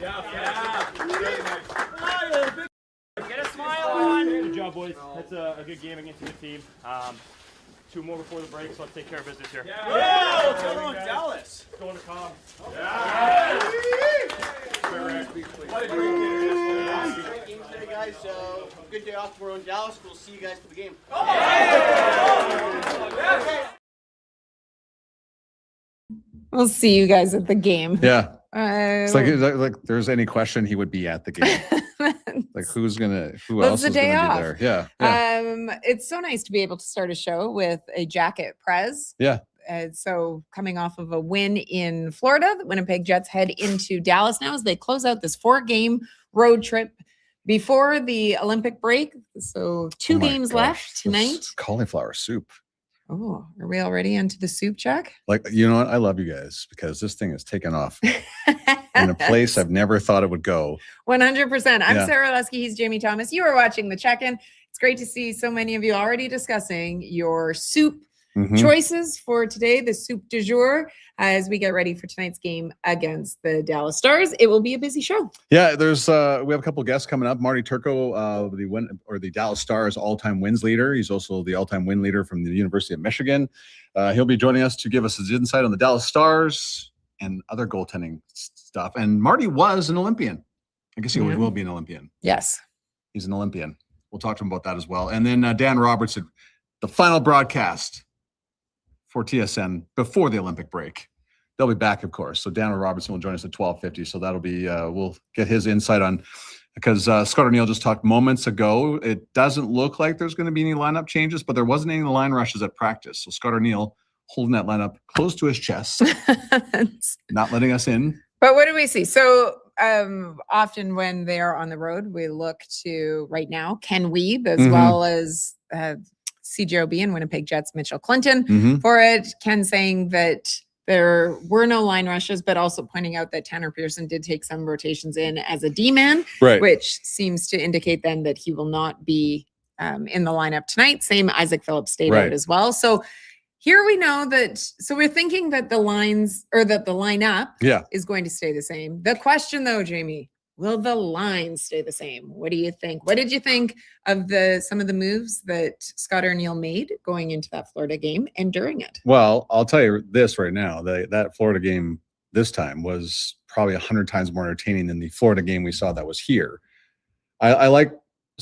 Yeah. Get a smile on. Good job, boys. That's a good game against a good team. 2 more before the break, so let's take care of business here. Yeah, let's go on Dallas. Going to calm. Yeah. What a great game today, guys. Good day off tomorrow in Dallas. We'll see you guys for the game. We'll see you guys at the game. Yeah. It's like there's any question he would be at the game. Like who else is gonna be there? Yeah. It's so nice to be able to start a show with a jacket prez. Yeah. So coming off of a win in Florida, the Winnipeg Jets head into Dallas now as they close out this 4-game road trip before the Olympic break. So 2 games left tonight. Cauliflower soup. Oh, are we already into the soup, Chuck? Like, you know what? I love you guys because this thing has taken off in a place I've never thought it would go. 100%. I'm Sara Lusky. He's Jamie Thomas. You are watching The Check-In. It's great to see so many of you already discussing your soup choices for today, the soup du jour, as we get ready for tonight's game against the Dallas Stars. It will be a busy show. Yeah, there's we have a couple of guests coming up. Marty Turco, the Dallas Stars all-time wins leader. He's also the all-time win leader from the University of Michigan. He'll be joining us to give us his insight on the Dallas Stars and other goaltending stuff. And Marty was an Olympian. I guess he will be an Olympian. Yes. He's an Olympian. We'll talk to him about that as well. And then Dan Robertson, the final broadcast for TSN before the Olympic break. They'll be back, of course. So Dan Robertson will join us at 12:50. So that'll be we'll get his insight on, because Scott Arneal just talked moments ago. It doesn't look like there's going to be any lineup changes, but there wasn't any line rushes at practice. So Scott Arneal holding that lineup close to his chest, not letting us in. But what do we see? So often when they are on the road, we look to right now Ken Wiebe as well as CJOB and Winnipeg Jets Mitchell Clinton for it. Ken saying that there were no line rushes, but also pointing out that Tanner Pearson did take some rotations in as a D-man, which seems to indicate then that he will not be in the lineup tonight. Same Isaac Phillips stayed out as well. So here we know that, so we're thinking that the lines or that the lineup is going to stay the same. The question though, Jamie, will the lines stay the same? What do you think? What did you think of some of the moves that Scott Arneal made going into that Florida game and during it? Well, I'll tell you this right now. That Florida game this time was probably 100 times more entertaining than the Florida game we saw that was here. So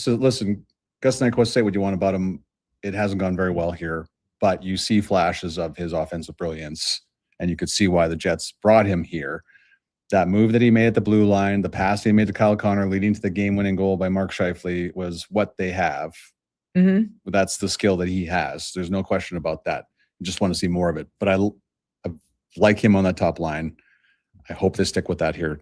listen, Gus Nyquist, say what you want about him. It hasn't gone very well here, but you see flashes of his offensive brilliance, and you could see why the Jets brought him here. That move that he made at the blue line, the pass he made to Kyle Connor leading to the game-winning goal by Mark Scheifele was what they have. That's the skill that he has. There's no question about that. I just want to see more of it. But I like him on that top line. I hope they stick with that here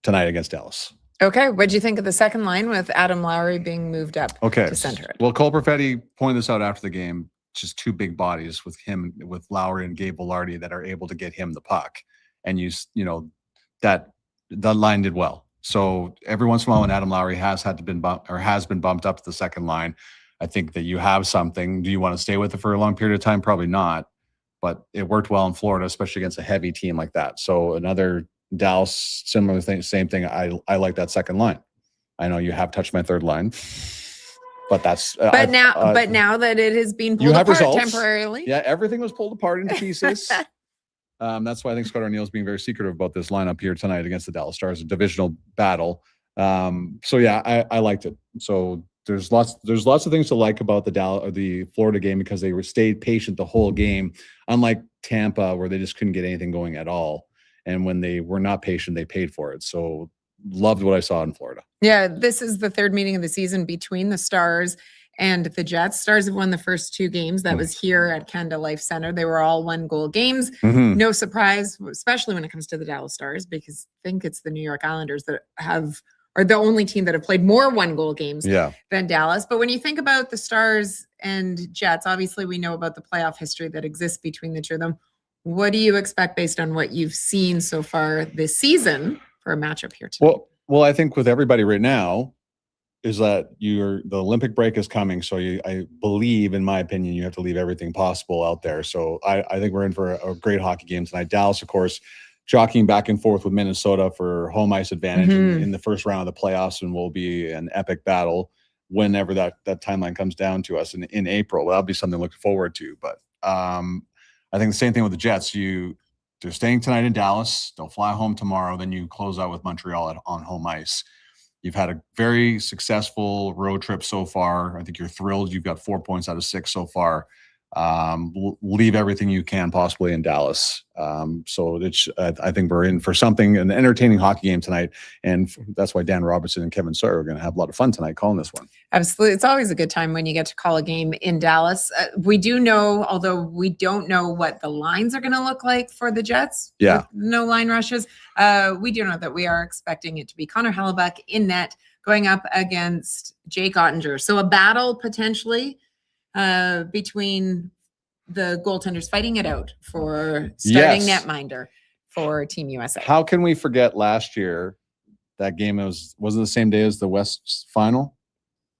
tonight against Dallas. Okay. What do you think of the second line with Adam Lowry being moved up to center it? Well, Cole Perfetti pointed this out after the game. Just 2 big bodies with him, with Lowry and Gabe Vilardi that are able to get him the puck. And you know, that the line did well. So every once in a while when Adam Lowry has been bumped up to the second line, I think that you have something. Do you want to stay with it for a long period of time? Probably not. But it worked well in Florida, especially against a heavy team like that. So another Dallas, similar thing, same thing. I like that second line. I know you have touched my third line, but that's but now that it has been pulled apart temporarily. Yeah, everything was pulled apart into pieces. That's why I think Scott Arneal is being very secretive about this lineup here tonight against the Dallas Stars, a divisional battle. So yeah, I liked it. So there's lots of things to like about the Florida game because they stayed patient the whole game, unlike Tampa where they just couldn't get anything going at all. And when they were not patient, they paid for it. So loved what I saw in Florida. Yeah, this is the 3rd meeting of the season between the Stars and the Jets. Stars have won the first 2 games. That was here at Canada Life Center. They were all 1-goal games. No surprise, especially when it comes to the Dallas Stars, because I think it's the New York Islanders that are the only team that have played more 1-goal games than Dallas. But when you think about the Stars and Jets, obviously we know about the playoff history that exists between the two of them. What do you expect based on what you've seen so far this season for a matchup here today? Well, I think with everybody right now is that the Olympic break is coming. So I believe, in my opinion, you have to leave everything possible out there. So I think we're in for a great hockey game tonight. Dallas, of course, jockeying back and forth with Minnesota for home ice advantage Mhm. in the first round of the playoffs, and will be an epic battle whenever that timeline comes down to us in April. That'll be something to look forward to. But I think the same thing with the Jets. They're staying tonight in Dallas. They'll fly home tomorrow. Then you close out with Montreal on home ice. You've had a very successful road trip so far. I think you're thrilled. You've got 4 points out of 6 so far. Leave everything you can possibly in Dallas. So I think we're in for something, an entertaining hockey game tonight. And that's why Dan Robertson and Kevin Sawyer are going to have a lot of fun tonight calling this one. Absolutely. It's always a good time when you get to call a game in Dallas. We do know, although we don't know what the lines are going to look like for the Jets. Yeah. With no line rushes. We do know that we are expecting it to be Connor Hellebuck in net going up against Jake Ottinger. So a battle potentially between the goaltenders fighting it out for starting netminder for Team USA. How can we forget last year that game wasn't the same day as the West final?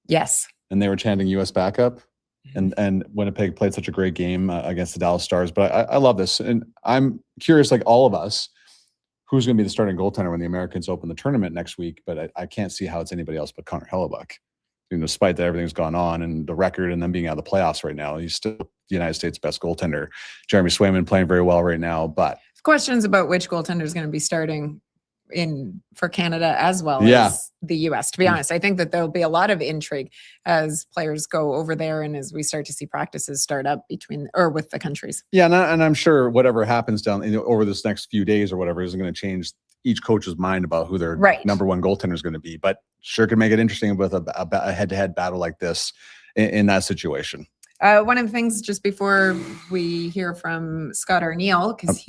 Yes. And they were chanting US backup. And Winnipeg played such a great game against the Dallas Stars. But I love this. And I'm curious, like all of us, who's going to be the starting goaltender when the Americans open the tournament next week. But I can't see how it's anybody else but Connor Hellebuck. Despite that everything's gone on and the record and them being out of the playoffs right now, he's still the United States' best goaltender. Jeremy Swayman playing very well right now. But questions about which goaltender is going to be starting for Canada as well as the US. To be honest, I think that there'll be a lot of intrigue as players go over there and as we start to see practices start up with the countries. Yeah, and I'm sure whatever happens over this next few days or whatever isn't going to change each coach's mind about who their number one goaltender is going to be, but sure can make it interesting with a head-to-head battle like this in that situation. One of the things just before we hear from Scott Arneal, because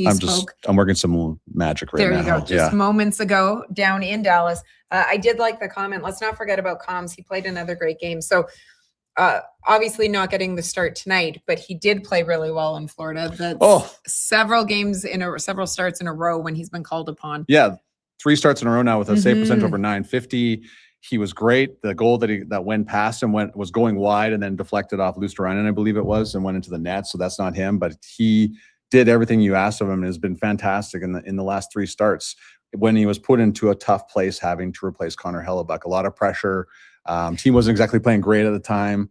I'm working some magic right now. There you go. Just moments ago down in Dallas. I did like the comment. Let's not forget about Combs. He played another great game. So obviously not getting the start tonight, but he did play really well in Florida. That's several starts in a row when he's been called upon. Yeah. 3 starts in a row now with a save percent over 950. He was great. The goal that went past him was going wide and then deflected off Luosterainen, I believe it was, and went into the net. So that's not him, but he did everything you asked of him and has been fantastic in the last 3 starts. When he was put into a tough place, having to replace Connor Hellebuck, a lot of pressure. Team wasn't exactly playing great at the time.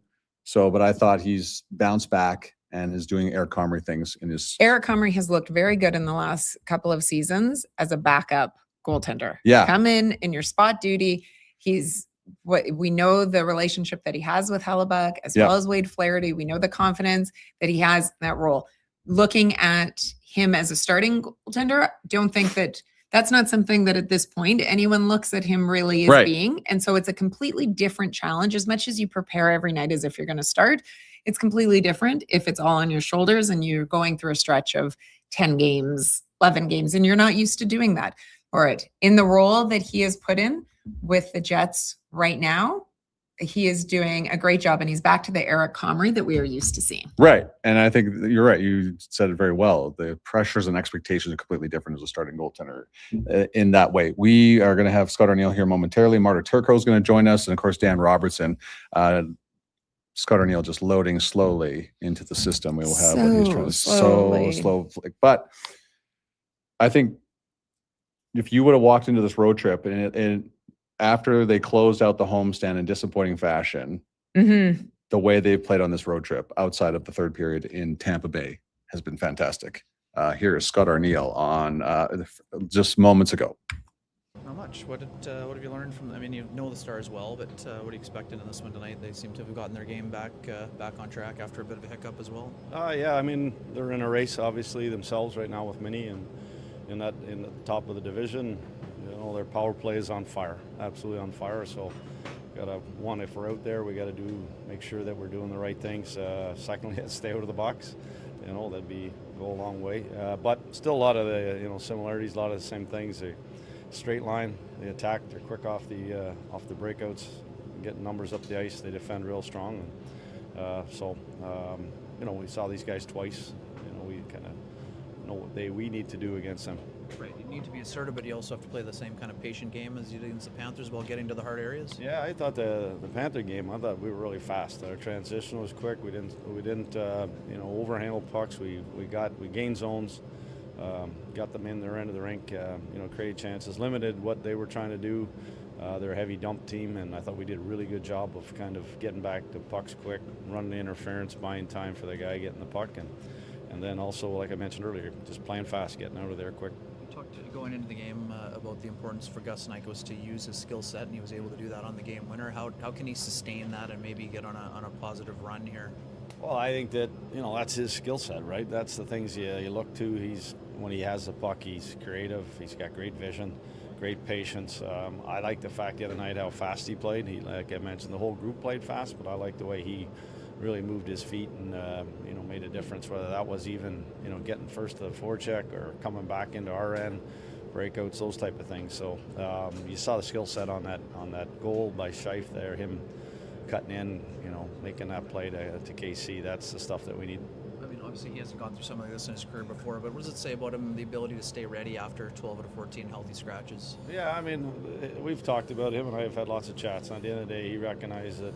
But I thought he's bounced back and is doing Eric Comrie things in his. Eric Comrie has looked very good in the last couple of seasons as a backup goaltender. Yeah. Come in your spot duty. He's what we know the relationship that he has with Hellebuck as well as Wade Flaherty. We know the confidence that he has in that role. Looking at him as a starting goaltender, don't think that's not something that at this point anyone looks at him really as being. And so it's a completely different challenge. As much as you prepare every night as if you're going to start, it's completely different if it's all on your shoulders and you're going through a stretch of 10 games, 11 games, and you're not used to doing that. All right. In the role that he has put in with the Jets right now, he is doing a great job, and he's back to the Eric Comrie that we are used to seeing. Right. And I think you're right. You said it very well. The pressures and expectations are completely different as a starting goaltender in that way. We are going to have Scott Arneal here momentarily. Marty Turco is going to join us. And of course, Dan Robertson. Scott Arneal just loading slowly into the system. We will have what he's trying to slow. But I think if you would have walked into this road trip and after they closed out the homestand in disappointing fashion, the way they've played on this road trip outside of the third period in Tampa Bay has been fantastic. Here is Scott Arneal on just moments ago. Not much. What have you learned from them? I mean, you know the Stars well, but what do you expect in this one tonight? They seem to have gotten their game back on track after a bit of a hiccup as well. Yeah, I mean, they're in a race obviously themselves right now with Minnie and in the top of the division. You know, their power play is on fire, absolutely on fire. So, if we're out there, we got to make sure that we're doing the right things. Secondly, stay out of the box. You know, go a long way. But still, a lot of the similarities, a lot of the same things. They straight line, they attack. They're quick off the breakouts, getting numbers up the ice. They defend real strong. And, we saw these guys twice. We kind of know what we need to do against them. Right, you need to be assertive, but you also have to play the same kind of patient game as you did against the Panthers while getting to the hard areas. Yeah, I thought the Panther game, I thought we were really fast. Our transition was quick. We didn't overhandle pucks. We gained zones. got them in their end of the rink, created chances, limited what they were trying to do. They're a heavy dump team, and I thought we did a really good job of kind of getting back to pucks quick, running the interference, buying time for the guy getting the puck, and then also, like I mentioned earlier, just playing fast, getting out of there quick. You talked going into the game about the importance for Gus Nyquist to use his skill set, and he was able to do that on the game winner. How can he sustain that and maybe get on a positive run here? Well, I think that, that's his skill set, right? That's the things you look to. When he has the puck, he's creative. He's got great vision, great patience. I like the fact the other night how fast he played. Like I mentioned, the whole group played fast, but I like the way he really moved his feet and, made a difference, whether that was even, getting first to the forecheck or coming back into our end, breakouts, those type of things. So you saw the skill set on that goal by Scheif there, him cutting in, making that play to KC. That's the stuff that we need. I mean, obviously he hasn't gone through something like this in his career before, but what does it say about him, the ability to stay ready after 12 out of 14 healthy scratches? Yeah, I mean, we've talked about him, and I have had lots of chats. At the end of the day, he recognized that,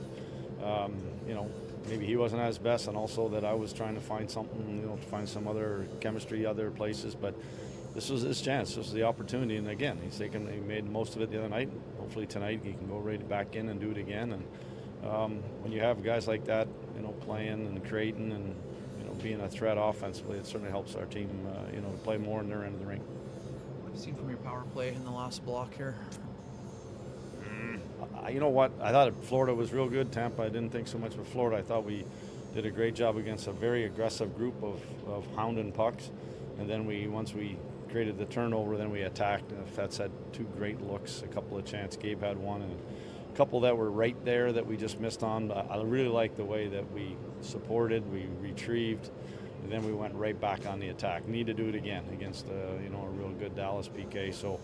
maybe he wasn't at his best, and also that I was trying to find something, to find some other chemistry, other places, but this was his chance. This was the opportunity, and again, he made most of it the other night. Hopefully tonight he can go right back in and do it again. And when you have guys like that, playing and creating and being a threat offensively, it certainly helps our team, play more in their end of the rink. What have you seen from your power play in the last block here? You know what? I thought Florida was real good. Tampa, I didn't think so much of Florida. I thought we did a great job against a very aggressive group of hounding pucks. And then once we created the turnover, then we attacked. Fets had two great looks, a couple of chances. Gabe had one, and a couple that were right there that we just missed on. I really like the way that we supported, we retrieved, and then we went right back on the attack. Need to do it again against a real good Dallas PK. So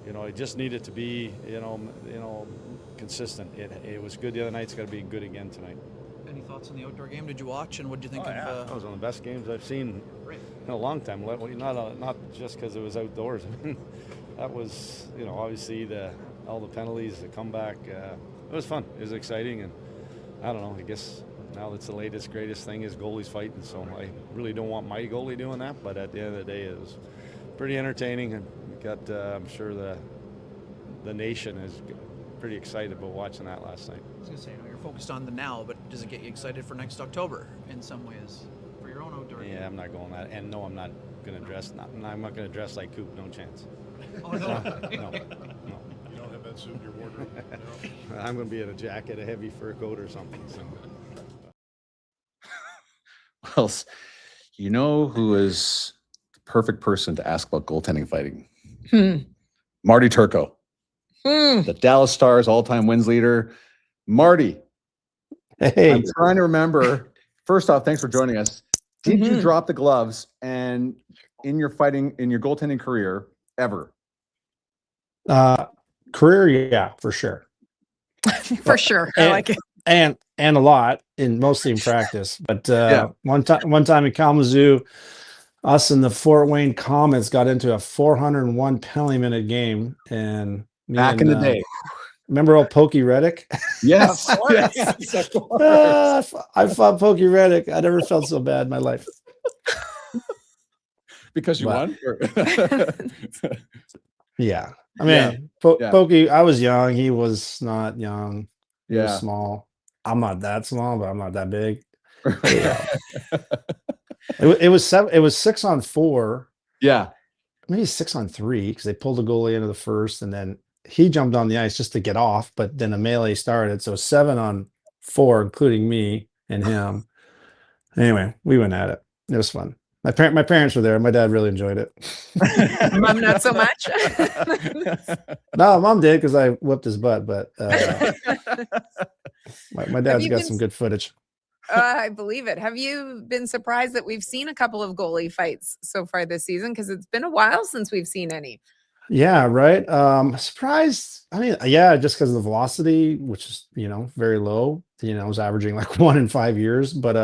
it just needed to be consistent. It was good the other night. It's got to be good again tonight. Any thoughts on the outdoor game? Did you watch, and what did you think That was one of the best games I've seen in a long time. Not just because it was outdoors. I mean, that was obviously all the penalties, the comeback. It was fun. It was exciting, and I don't know. I guess now that's the latest greatest thing is goalies fighting. So I really don't want my goalie doing that. But at the end of the day, it was pretty entertaining, and got I'm sure the nation is pretty excited about watching that last night. I was going to say, you're focused on the now, but does it get you excited for next October in some ways for your own outdoor game? Yeah, I'm not going that. And no, I'm not going to dress. I'm not going to dress like Coop. No chance. Oh, no. No. You don't have that suit in your wardrobe? No. I'm going to be in a jacket, a heavy fur coat or something. So. Well, who is the perfect person to ask about goaltending fighting? Marty Turco, the Dallas Stars all-time wins leader. Marty, hey, I'm trying to remember. First off, thanks for joining us. Did you drop the gloves and in your goaltending career ever? Career, yeah, for sure. For sure. I like it. And a lot mostly in practice. But one time in Kalamazoo, us and the Fort Wayne Comets got into a 401 penalty minute game, and back in the day. Remember old Pokey Reddick? Yes. Yes, I fought Pokey Reddick. I never felt so bad in my life. Because you won? Yeah. I mean, Pokey, I was young. He was not young. He was small. I'm not that small, but I'm not that big. It was 6-on-4. Yeah. Maybe 6-on-3 because they pulled the goalie into the first, and then he jumped on the ice just to get off, but then a melee started. So 7-on-4, including me and him. Anyway, we went at it. It was fun. My parents were there. My dad really enjoyed it. Mom, not so much. No, Mom did because I whipped his butt, but my dad's got some good footage. I believe it. Have you been surprised that we've seen a couple of goalie fights so far this season? Because it's been a while since we've seen any. Yeah, right. Surprised. I mean, just because of the velocity, which is, very low. I was averaging like 1 in 5 years. But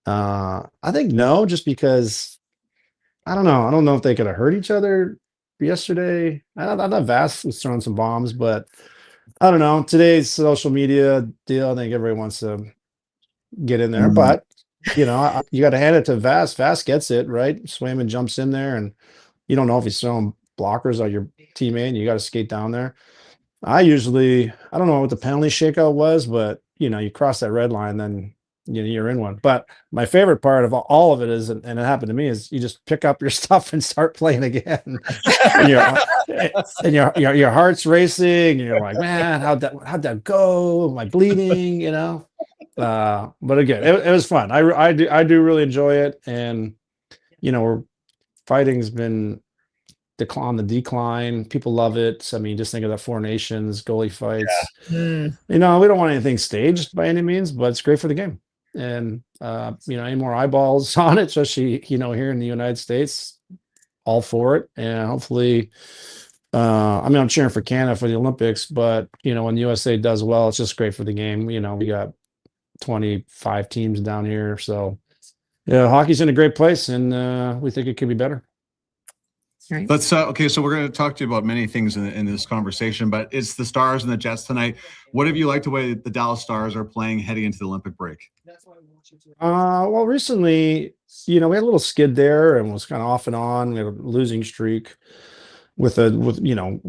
I think no, just because I don't know. I don't know if they could have hurt each other yesterday. I thought Vass was throwing some bombs, but I don't know. Today's social media deal, I think everybody wants to get in there, but You got to hand it to Vass. Vass gets it right. Swayman jumps in there, and you don't know if he's throwing blockers on your teammate. And you got to skate down there. I don't know what the penalty shakeout was, but you cross that red line, then you're in one. But my favorite part of all of it is, and it happened to me, is you just pick up your stuff and start playing again. and your heart's racing. And you're like, man, how'd that go? Am I bleeding? But again, it was fun. I do really enjoy it, and fighting's been on the decline. People love it. I mean, just think of the Four Nations goalie fights. We don't want anything staged by any means, but it's great for the game. And any more eyeballs on it, especially here in the United States, all for it. And hopefully, I'm cheering for Canada for the Olympics, but when the USA does well, it's just great for the game. We got 25 teams down here, so yeah, hockey's in a great place, and we think it could be better. Right. Let's okay. So we're going to talk to you about many things in this conversation, but it's the Stars and the Jets tonight. What have you liked the way the Dallas Stars are playing heading into the Olympic break? Well, recently, we had a little skid there and was kind of off and on. We had a losing streak with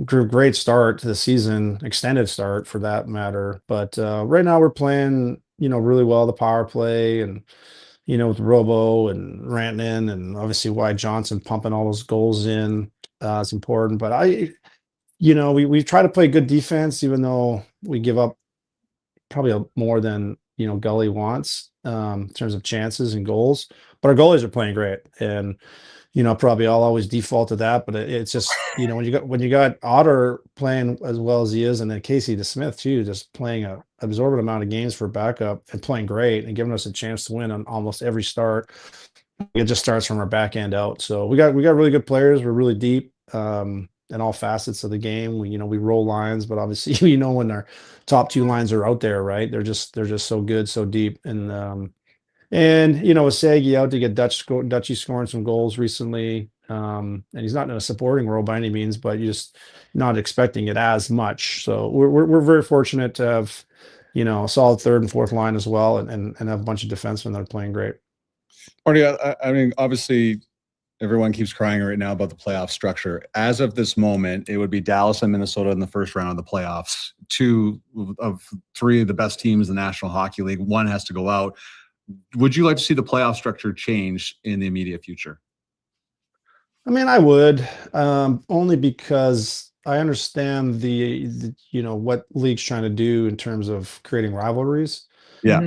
great start to the season, extended start for that matter. But right now we're playing, really well the power play, and with Robo and Rantanen, and obviously Wyatt Johnson pumping all those goals in, it's important. But we try to play good defense, even though we give up probably more than Gully wants in terms of chances and goals. But our goalies are playing great, and probably I'll always default to that. But it's just when you got Otter playing as well as he is, and then Casey DeSmith too, just playing a absorbent amount of games for backup and playing great and giving us a chance to win on almost every start. It just starts from our back end out. So we got really good players. We're really deep in all facets of the game. We roll lines, but obviously when our top two lines are out there, right? They're just so good, so deep. And with Sagi out to get Dutchy scoring some goals recently. And he's not in a supporting role by any means, but you're just not expecting it as much. So we're very fortunate to have, a solid third and fourth line as well, and have a bunch of defensemen that are playing great. Marty, I mean, obviously everyone keeps crying right now about the playoff structure. As of this moment, it would be Dallas and Minnesota in the first round of the playoffs. 2 of 3 of the best teams in the National Hockey League. One has to go out. Would you like to see the playoff structure change in the immediate future? I mean, I would, only because I understand the what league's trying to do in terms of creating rivalries. Yeah.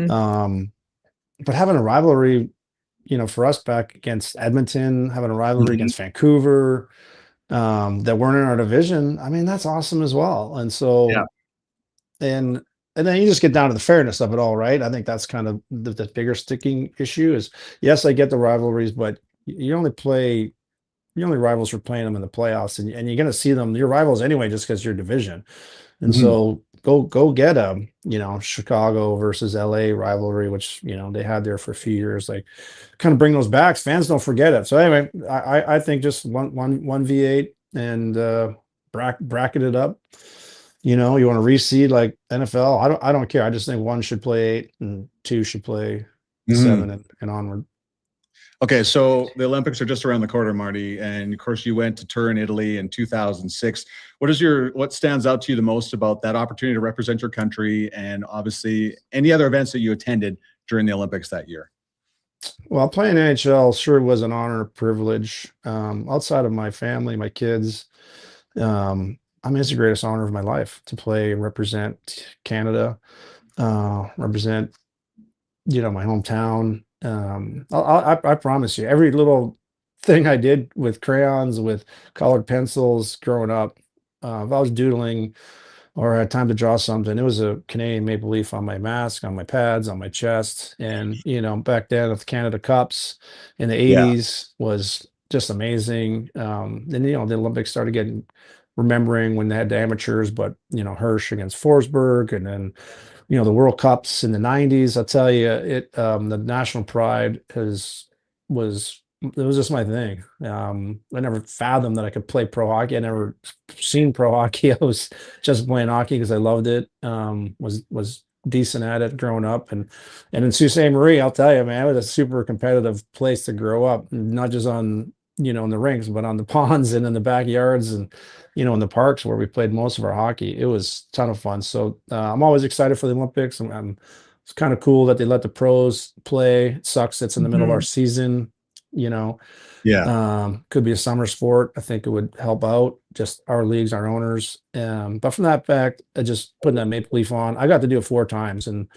But having a rivalry, for us back against Edmonton, having a rivalry against Vancouver, that weren't in our division, I mean, that's awesome as well. And so, and then you just get down to the fairness of it all, right? I think that's kind of the bigger sticking issue is, yes, I get the rivalries, but you only rivals for playing them in the playoffs, and you're going to see them, your rivals anyway, just because you're division. And so go get a, Chicago versus LA rivalry, which, they had there for a few years, like kind of bring those back. Fans don't forget it. So anyway, I think just one V8 and bracket it up. You want to reseed like NFL. I don't care. I just think 1 should play 8 and 2 should play 7 and onward. Okay, so the Olympics are just around the corner, Marty, and of course you went to tour in Italy in 2006. What stands out to you the most about that opportunity to represent your country, and obviously any other events that you attended during the Olympics that year? Well, playing NHL sure was an honor and privilege. Outside of my family, my kids, it's the greatest honor of my life to play and represent Canada, represent, my hometown. I promise you, every little thing I did with crayons, with colored pencils growing up, if I was doodling or had time to draw something, it was a Canadian maple leaf on my mask, on my pads, on my chest. And, back then with Canada Cups in the 80s was just amazing. Then, the Olympics started remembering when they had the amateurs, but, Hirsch against Forsberg, and then, the World Cups in the 90s. I'll tell you, the national pride was just my thing. I never fathomed that I could play pro hockey. I never seen pro hockey. I was just playing hockey because I loved it. Was decent at it growing up, and in Sault Ste. Marie, I'll tell you, man, it was a super competitive place to grow up, not just on in the rinks, but on the ponds and in the backyards, and in the parks where we played most of our hockey. It was a ton of fun. So I'm always excited for the Olympics. It's kind of cool that they let the pros play. It sucks it's in the middle of our season. Could be a summer sport. I think it would help out just our leagues, our owners. But from that fact, just putting that maple leaf on, I got to do it 4 times. And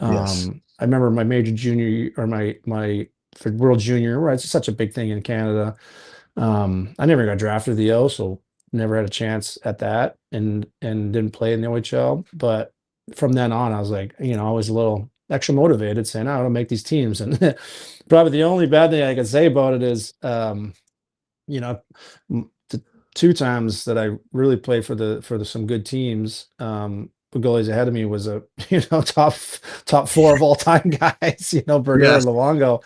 I remember my major junior or my for World Junior, where it's such a big thing in Canada. I never got drafted to the O, so never had a chance at that, and didn't play in the OHL. But from then on, I was like, I was a little extra motivated, saying, "I want to make these teams." And probably the only bad thing I can say about it is, the 2 times that I really played for some good teams, the goalies ahead of me was a top 4 of all time guys. Berger and Luongo.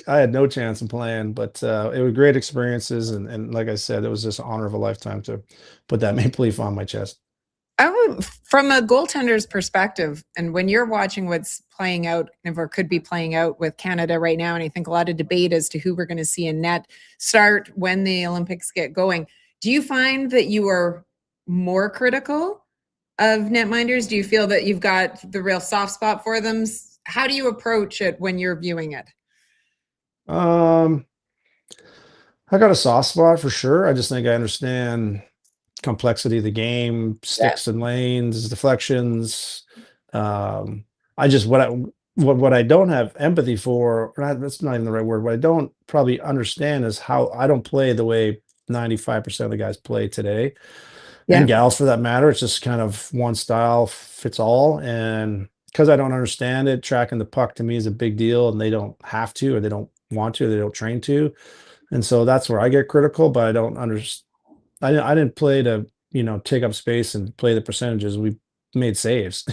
I had no chance in playing, but it was great experiences, and like I said, it was just an honor of a lifetime to put that maple leaf on my chest. From a goaltender's perspective, and when you're watching what's playing out or could be playing out with Canada right now, and I think a lot of debate as to who we're going to see in net start when the Olympics get going, do you find that you are more critical of netminders? Do you feel that you've got the real soft spot for them? How do you approach it when you're viewing it? I got a soft spot for sure. I just think I understand complexity of the game, sticks and lanes, deflections. I just what I don't have empathy for, that's not even the right word. What I don't probably understand is how I don't play the way 95% of the guys play today. And gals for that matter. It's just kind of one style fits all. And because I don't understand it, tracking the puck to me is a big deal, and they don't have to, or they don't want to, or they don't train to. And so that's where I get critical, but I don't understand. I didn't play to, take up space and play the percentages. We made saves,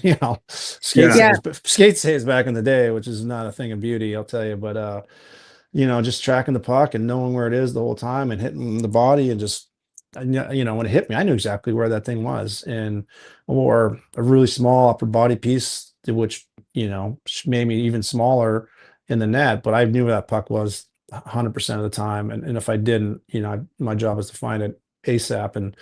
skate saves back in the day, which is not a thing of beauty, I'll tell you. But, just tracking the puck and knowing where it is the whole time and hitting the body, and just, when it hit me, I knew exactly where that thing was, or a really small upper body piece, which, made me even smaller in the net, but I knew where that puck was 100% of the time. And if I didn't, my job was to find it ASAP, and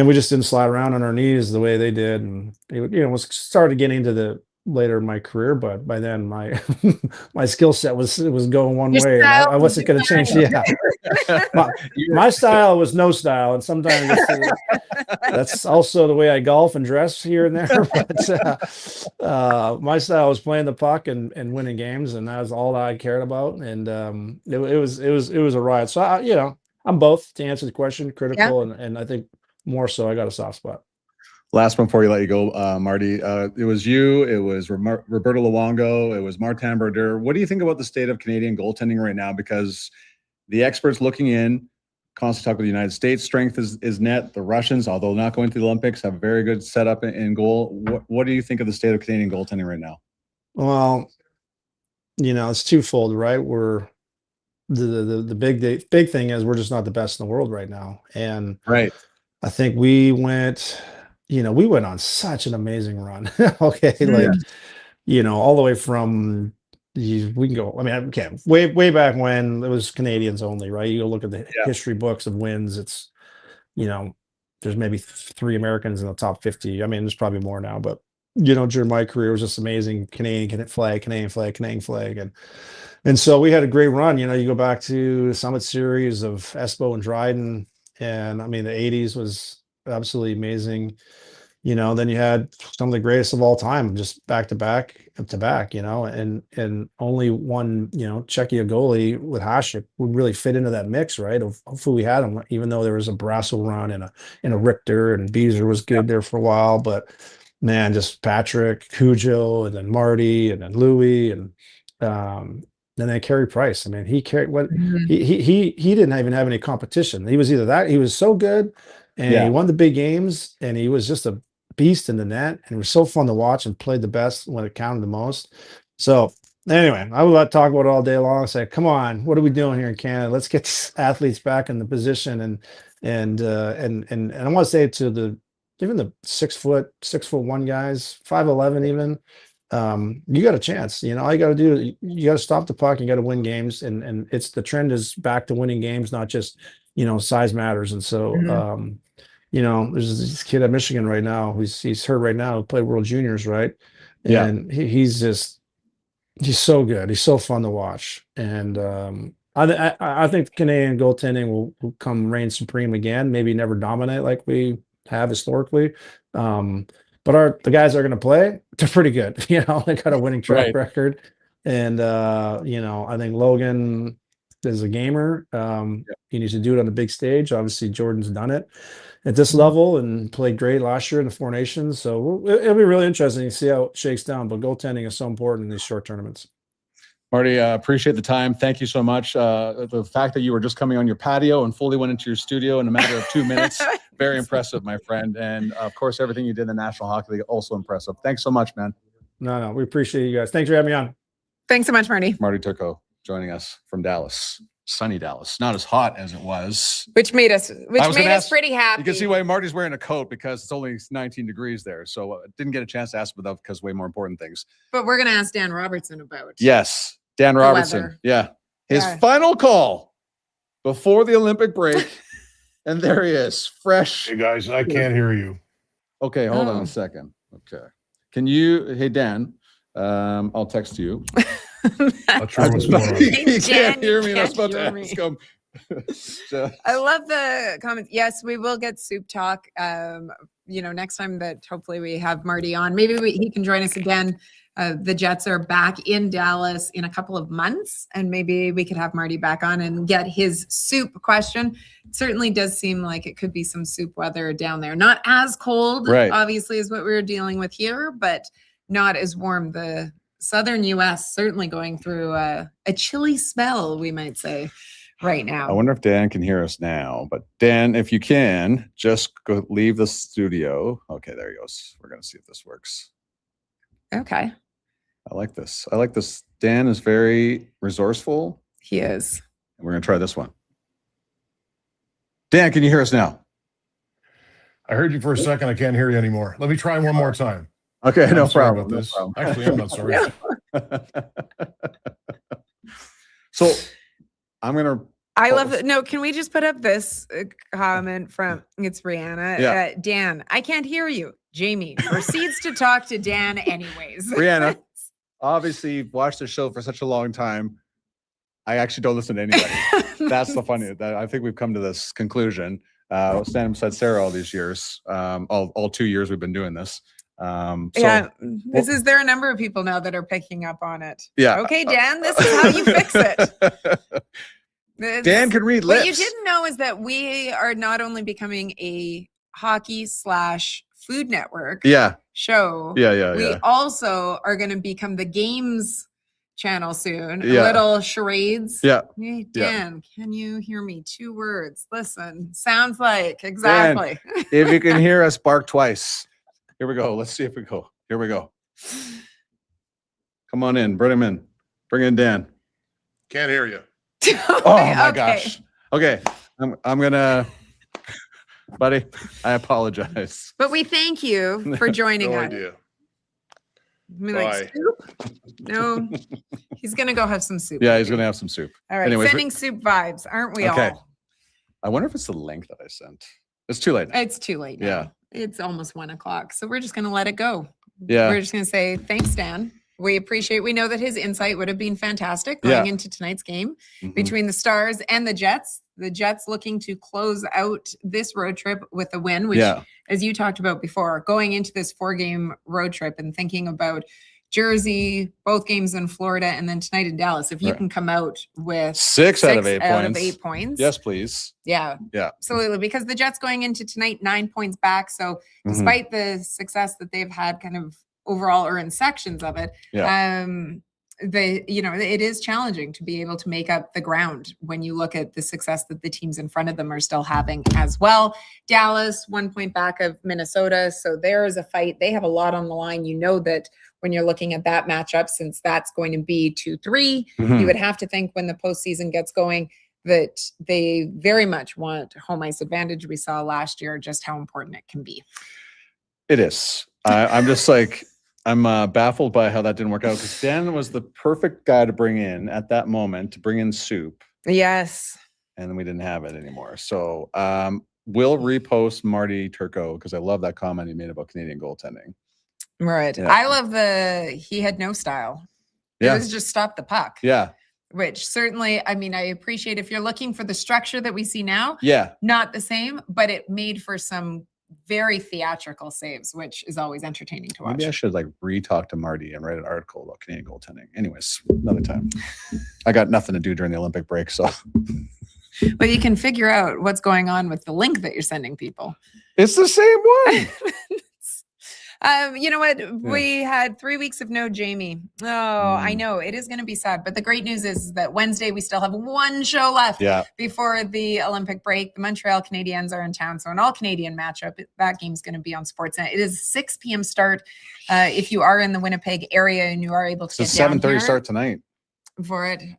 we just didn't slide around on our knees the way they did. And it was started getting into the later in my career, but by then my my skill set was going one way, and I wasn't going to change. My style was no style, and sometimes that's also the way I golf and dress here and there. But my style was playing the puck and winning games, and that was all that I cared about. And it was a ride. So I'm both, to answer the question, critical, and I think more so I got a soft spot. Last one before you let you go, Marty. It was you, it was Roberto Luongo, it was Martin Berger. What do you think about the state of Canadian goaltending right now? Because the experts looking in constantly talk about the United States' strength is net. The Russians, although not going to the Olympics, have a very good setup in goal. What do you think of the state of Canadian goaltending right now? Well, it's twofold, right? We're the big thing is we're just not the best in the world right now. And right. I think we went on such an amazing run. Okay. All the way from, we can go, way back when it was Canadians only, right? You go look at the history books of wins. It's, there's maybe 3 Americans in the top 50. I mean, there's probably more now, but, during my career, it was just amazing. Canadian flag. And so we had a great run. You go back to the Summit Series of Espo and Dryden. And I mean, the 80s was absolutely amazing. Then you had some of the greatest of all time, just back to back, and only one, Czechia goalie with Hasek would really fit into that mix, right? Of who we had him, even though there was a Brassel run and a Richter, and Beezer was good there for a while, but man, just Patrick, Cujo, and then Marty, and then Louis, and then Carey Price. I mean, he carried what he didn't even have any competition. He was either that, he was so good, and he won the big games, and he was just a beast in the net, and it was so fun to watch, and played the best when it counted the most. So anyway, I would talk about it all day long. Say, come on, what are we doing here in Canada? Let's get these athletes back in the position, and I want to say to the even the 6'1" guys, 5'11" even, you got a chance. You know, all you got to do, you got to stop the puck. You got to win games, and it's the trend is back to winning games, not just, you know, size matters. And so, you know, there's this kid at Michigan right now. He's hurt right now. Played World Juniors, right? Yeah. And he's so good. He's so fun to watch. And I think Canadian goaltending will come reign supreme again. Maybe never dominate like we have historically. But the guys that are going to play, they're pretty good. You know, they got a winning track record. And, you know, I think Logan is a gamer. He needs to do it on the big stage. Obviously, Jordan's done it at this level and played great last year in the Four Nations. So it'll be really interesting to see how it shakes down. But goaltending is so important in these short tournaments. Marty, appreciate the time. Thank you so much. The fact that you were just coming on your patio and fully went into your studio in a matter of 2 minutes, very impressive, my friend. And of course, everything you did in the National Hockey League, also impressive. Thanks so much, man. No, we appreciate you guys. Thanks for having me on. Thanks so much, Marty. Marty Turco joining us from Dallas, sunny Dallas. Not as hot as it was. Which made us pretty happy. You can see why Marty's wearing a coat, because it's only 19 degrees there. So didn't get a chance to ask him about because way more important things. But we're going to ask Dan Robertson about. Yes, Dan Robertson. Weather. Yeah. His Yeah. final call before the Olympic break. And there he is, fresh. Hey guys, I can't hear you. Okay, hold on a second. Okay. Can you, hey, Dan, I'll text you. Not sure what's going on. You can't hear me. You I was about to can't hear ask him. So- I love the comments. Yes, we will get soup talk. You know, next time that hopefully we have Marty on, maybe he can join us again. The Jets are back in Dallas in a couple of months, and maybe we could have Marty back on and get his soup question. It certainly does seem like it could be some soup weather down there. Not as cold, Right. obviously, as what we're dealing with here, but not as warm. The southern U.S. certainly going through a chilly spell, we might say, right now. I wonder if Dan can hear us now. But Dan, if you can, just go leave the studio. Okay, there he goes. We're going to see if this works. Okay. I like this. I like this. Dan is very resourceful. He is. We're going to try this one. Dan, can you hear us now? I heard you for a second. I can't hear you anymore. Let me try one more time. Okay, I'm no sorry problem. about this. No problem. Actually, I'm not sorry. So I'm going to. I love it. No, can we just put up this comment from, it's Brianna. Yeah. Dan, I can't hear you. Jamie proceeds to talk to Dan anyways. Brianna, obviously you've watched the show for such a long time. I actually don't listen to anybody. That's the funny. I think we've come to this conclusion. Standing beside Sarah all these years, all 2 years we've been doing this. Yeah, there are a number of people now that are picking up on it. Yeah. Okay, Dan, this is how you fix it. Dan can read lips. What you didn't know is that we are not only becoming a hockey/food network show. We also are going to become the games channel soon. Little charades. Hey, Dan, can you hear me? 2 words. Listen, sounds like exactly. Dan, if you can hear us, bark twice. Here we go. Let's see if we go. Here we go. Come on in. Bring him in. Bring in Dan. Can't hear you. Oh my gosh. Okay. I'm gonna, buddy, I apologize. But we thank you for joining No us. idea. I mean, like, soup? No, he's gonna go have some soup. Yeah, he's gonna have some soup. All right, Anyways, sending soup vibes, aren't we okay. all? I wonder if it's the link that I sent. It's too late now. It's too late now. Yeah. It's almost 1 o'clock. So we're just gonna let it go. Yeah. We're just gonna say thanks, Dan. We appreciate, we know that his insight would have been fantastic going into tonight's game between the Stars and the Jets. The Jets looking to close out this road trip with a win, which, as you talked about before, going into this 4-game road trip and thinking about Jersey, both games in Florida, and then tonight in Dallas. If you can come out with 6 out of 8 points. Yes, please. Yeah. Yeah. Absolutely. Because the Jets going into tonight 9 points back. So despite the success that they've had kind of overall or in sections of it, it is challenging to be able to make up the ground when you look at the success that the teams in front of them are still having as well. Dallas 1 point back of Minnesota, so there is a fight. They have a lot on the line. You know that when you're looking at that matchup, since that's going to be 2-3, you would have to think when the postseason gets going that they very much want home ice advantage. We saw last year just how important it can be. It is. I'm just like, I'm baffled by how that didn't work out because Dan was the perfect guy to bring in at that moment to bring in Soup, Yes. and then we didn't have it anymore. So we'll repost Marty Turco because I love that comment he made about Canadian goaltending. Right. Yeah. I love he had no style. It was just stop the puck. Yeah. Which certainly, I mean, I appreciate if you're looking for the structure that we see now. Yeah. Not the same, but it made for some very theatrical saves, which is always entertaining to watch. Maybe I should like re-talk to Marty and write an article about Canadian goaltending. Anyways, another time. I got nothing to do during the Olympic break, so. But you can figure out what's going on with the link that you're sending people. It's the same one. You know what? We had 3 weeks of no Jamie. Oh, I know it is going to be sad. But the great news is that Wednesday we still have one show left before the Olympic break. The Montreal Canadiens are in town, so an all-Canadian matchup. That game's going to be on Sportsnet. It is a 6 p.m. start. If you are in the Winnipeg area and you are able to It's get a down 7:30 here start tonight. for it. Did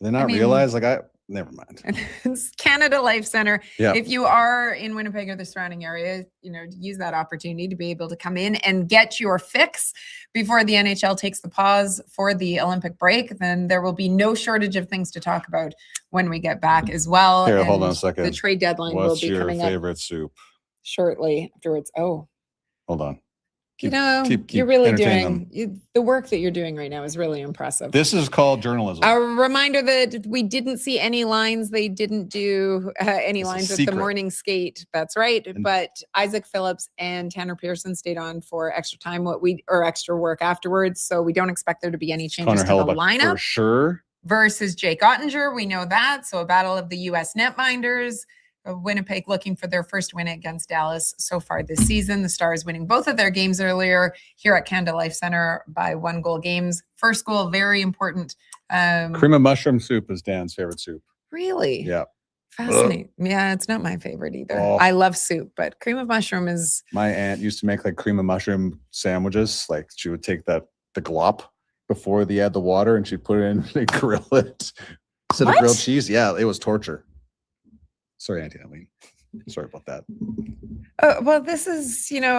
they not realize? Like never mind. It's Canada Life Center. Yeah. If you are in Winnipeg or the surrounding area, use that opportunity to be able to come in and get your fix before the NHL takes the pause for the Olympic break. Then there will be no shortage of things to talk about when we get back as well. Here, hold And on a second. The trade deadline What's will be your coming favorite up soup? shortly afterwards. Oh, Hold on. you're really doing the work that you're doing right now is really impressive. This is called journalism. A reminder that we didn't see any lines. They didn't do any lines at the morning skate. That's right. But Isaac Phillips and Tanner Pearson stayed on for extra time, extra work afterwards. So we don't expect there to be any changes to the lineup. For sure. Versus Jake Ottinger. We know that. So a battle of the U.S. netminders. Winnipeg looking for their first win against Dallas so far this season. The Stars winning both of their games earlier here at Canada Life Center by 1-goal games. First goal, very important. Cream of mushroom soup is Dan's favorite soup. Really? Yeah. Fascinating. Yeah, it's not my favorite either. Oh. I love soup, but cream of mushroom is... My aunt used to make like cream of mushroom sandwiches. Like she would take the glop before they add the water and she'd put it in and grill it. Instead of grilled cheese. Yeah, it was torture. Sorry, Auntie Eileen. Sorry about that. Well, this is, we're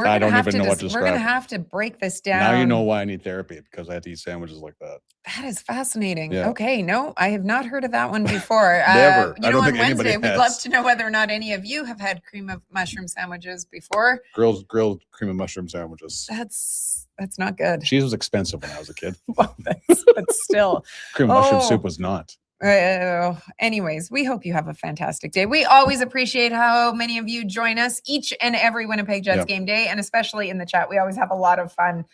I don't even know what to we're describe. going to have to break this down. Now you know why I need therapy, because I had to eat sandwiches like that. That is fascinating. Yeah. Okay, no, I have not heard of that one before. Never. I don't think on anybody Wednesday, we'd has. love to know whether or not any of you have had cream of mushroom sandwiches before. Grilled cream of mushroom sandwiches. That's not good. Cheese was expensive when I was a kid. But still. Cream of mushroom soup was not. Anyways, we hope you have a fantastic day. We always appreciate how many of you join us each and every Winnipeg Jets game day, and especially in the chat. We always have a lot of fun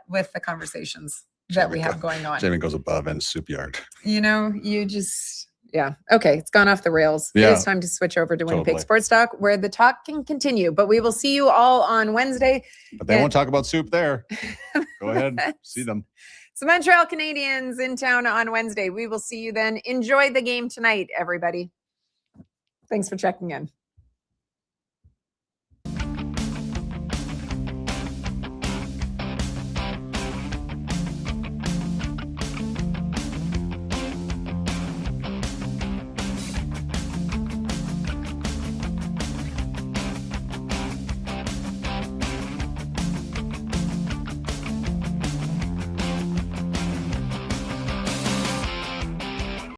with the conversations that we have going on. Jamie goes above in soup yard. Okay, it's gone off the rails. Yeah. It's time to switch over to Winnipeg Totally. Sports Talk, where the talk can continue. But we will see you all on Wednesday. But they won't talk about soup there. Go ahead. See them. So Montreal Canadiens in town on Wednesday. We will see you then. Enjoy the game tonight, everybody. Thanks for checking in.